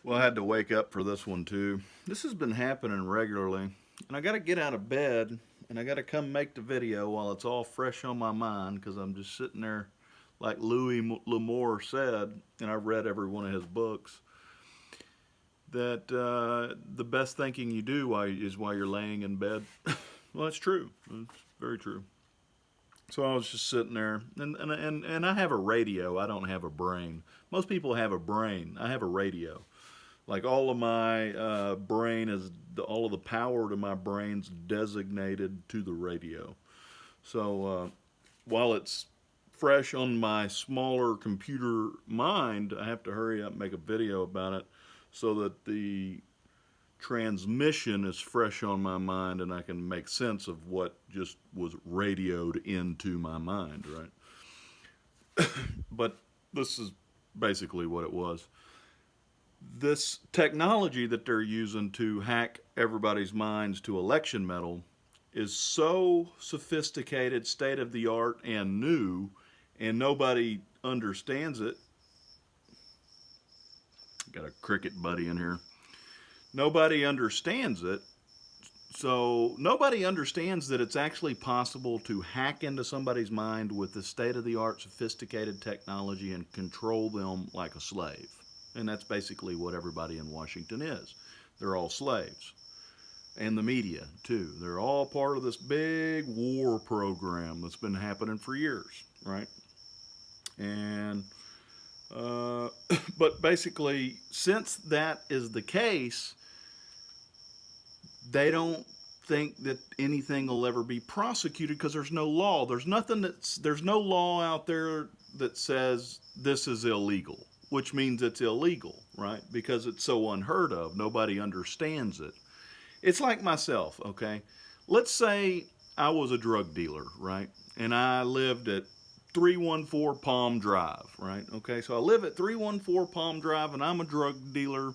Well, I had to wake up for this one too. This has been happening regularly, and I got to get out of bed and I got to come make the video while it's all fresh on my mind because I'm just sitting there, like Louis L'Amour said, and I read every one of his books. That the best thinking you do is while you're laying in bed. Well, that's true. It's very true. So I was just sitting there, and I have a radio. I don't have a brain. Most people have a brain. I have a radio. Like all of my brain is all of the power to my brain's designated to the radio. So while it's fresh on my smaller computer mind, I have to hurry up and make a video about it so that the transmission is fresh on my mind and I can make sense of what just was radioed into my mind, right? But this is basically what it was. This technology that they're using to hack everybody's minds to election metal is so sophisticated, state of the art, and new, and nobody understands it. Got a cricket buddy in here. Nobody understands it. So nobody understands that it's actually possible to hack into somebody's mind with the state of the art sophisticated technology and control them like a slave. And that's basically what everybody in Washington is. They're all slaves. And the media, too. They're all part of this big war program that's been happening for years, right? And, but basically, since that is the case, they don't think that anything will ever be prosecuted because there's no law. There's no law out there that says this is illegal, which means it's illegal, right? Because it's so unheard of. Nobody understands it. It's like myself, okay? Let's say I was a drug dealer, right? And I lived at 314 Palm Drive, right? Okay, so I live at 314 Palm Drive and I'm a drug dealer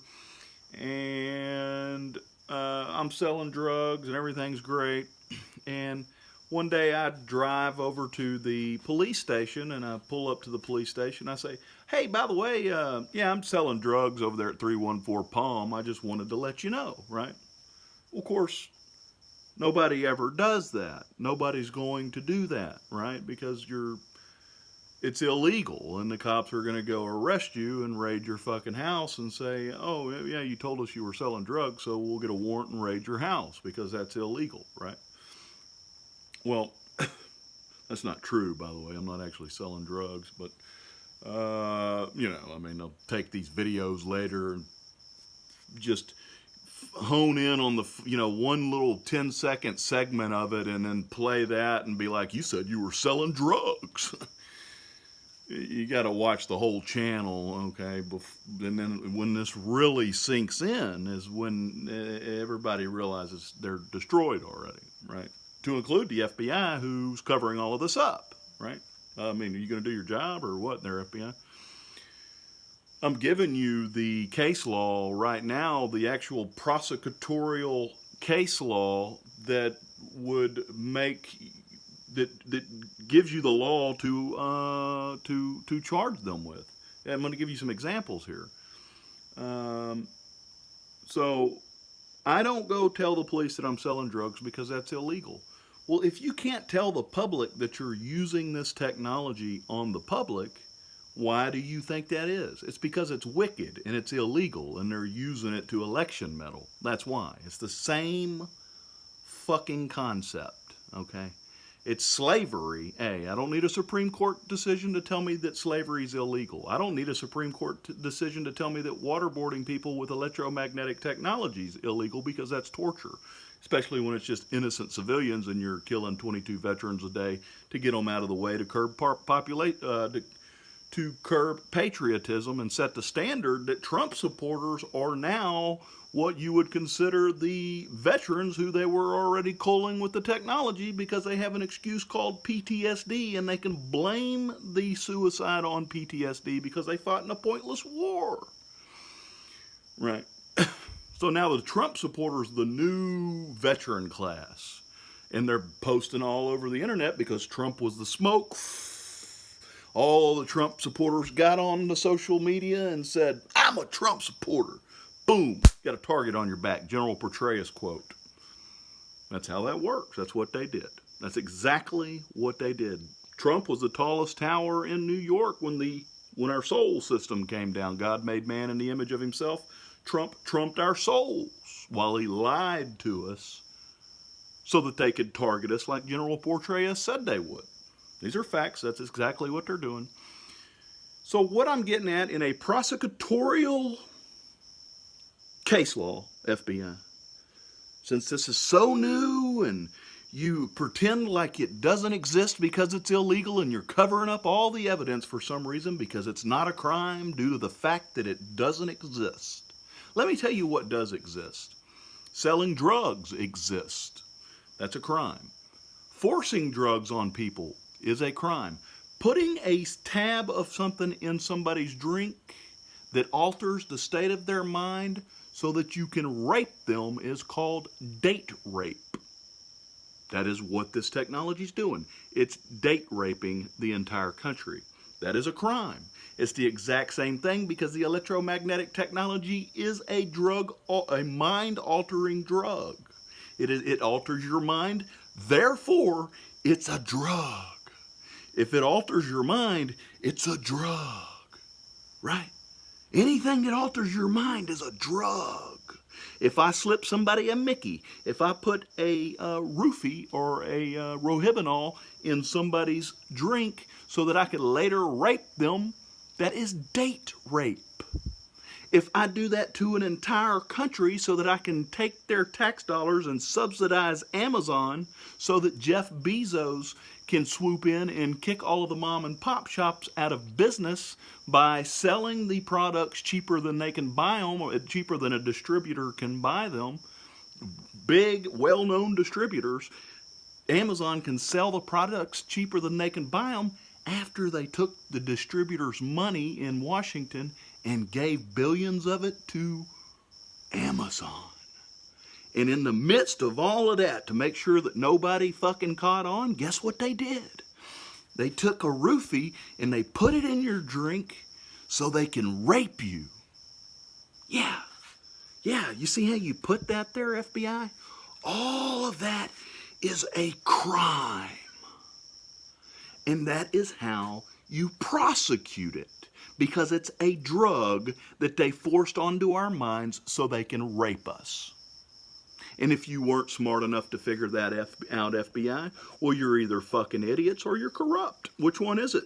and I'm selling drugs and everything's great. And one day I drive over to the police station and I pull up to the police station. I say, hey, by the way, yeah, I'm selling drugs over there at 314 Palm. I just wanted to let you know, right? Well, of course, nobody ever does that. Nobody's going to do that, right? Because it's illegal and the cops are going to go arrest you and raid your fucking house and say, oh, yeah, you told us you were selling drugs, so we'll get a warrant and raid your house because that's illegal, right? Well, that's not true, by the way. I'm not actually selling drugs, but, I mean, they'll take these videos later and just hone in on the, one little 10-second segment of it and then play that and be like, you said you were selling drugs. You got to watch the whole channel, okay? And then when this really sinks in is when everybody realizes they're destroyed already, right? To include the FBI, who's covering all of this up, right? I mean, are you going to do your job or what? They're FBI. I'm giving you the case law right now, the actual prosecutorial case law that would make that gives you the law to charge them with. And I'm going to give you some examples here. So I don't go tell the police that I'm selling drugs because that's illegal. Well, if you can't tell the public that you're using this technology on the public, why do you think that is? It's because it's wicked and it's illegal and they're using it to election meddle. That's why. It's the same fucking concept, okay? It's slavery. I don't need a Supreme Court decision to tell me that slavery is illegal. I don't need a Supreme Court decision to tell me that waterboarding people with electromagnetic technology is illegal because that's torture, especially when it's just innocent civilians and you're killing 22 veterans a day to get them out of the way to curb patriotism and set the standard that Trump supporters are now what you would consider the veterans who they were already culling with the technology because they have an excuse called PTSD and they can blame the suicide on PTSD because they fought in a pointless war. Right. So now the Trump supporters, the new veteran class, and they're posting all over the internet because Trump was the smoke. All the Trump supporters got on the social media and said, I'm a Trump supporter. boom, got a target on your back. General Petraeus quote. That's how that works. That's what they did. That's exactly what they did. Trump was the tallest tower in New York when our soul system came down. God made man in the image of himself. Trump trumped our souls while he lied to us so that they could target us like General Petraeus said they would. These are facts. That's exactly what they're doing. So what I'm getting at in a prosecutorial case law, FBI, since this is so new and you pretend like it doesn't exist because it's illegal and you're covering up all the evidence for some reason because it's not a crime due to the fact that it doesn't exist. Let me tell you what does exist. Selling drugs exists. That's a crime. Forcing drugs on people is a crime. Putting a tab of something in somebody's drink that alters the state of their mind so that you can rape them is called date rape. That is what this technology is doing. It's date raping the entire country. That is a crime. It's the exact same thing because the electromagnetic technology is a drug, a mind-altering drug. It alters your mind, therefore it's a drug. If it alters your mind, it's a drug, right? Anything that alters your mind is a drug. If I slip somebody a Mickey, if I put a roofie or a Rohypnol in somebody's drink so that I could later rape them, that is date rape. If I do that to an entire country so that I can take their tax dollars and subsidize Amazon so that Jeff Bezos can swoop in and kick all of the mom and pop shops out of business by selling the products cheaper than they can buy them, or cheaper than a distributor can buy them, big, well-known distributors, Amazon can sell the products cheaper than they can buy them after they took the distributor's money in Washington and gave billions of it to Amazon. And in the midst of all of that, to make sure that nobody fucking caught on, guess what they did? They took a roofie and they put it in your drink so they can rape you. Yeah, you see how you put that there, FBI? All of that is a crime. And that is how you prosecute it. Because it's a drug that they forced onto our minds so they can rape us. And if you weren't smart enough to figure that out, FBI, well, you're either fucking idiots or you're corrupt. Which one is it?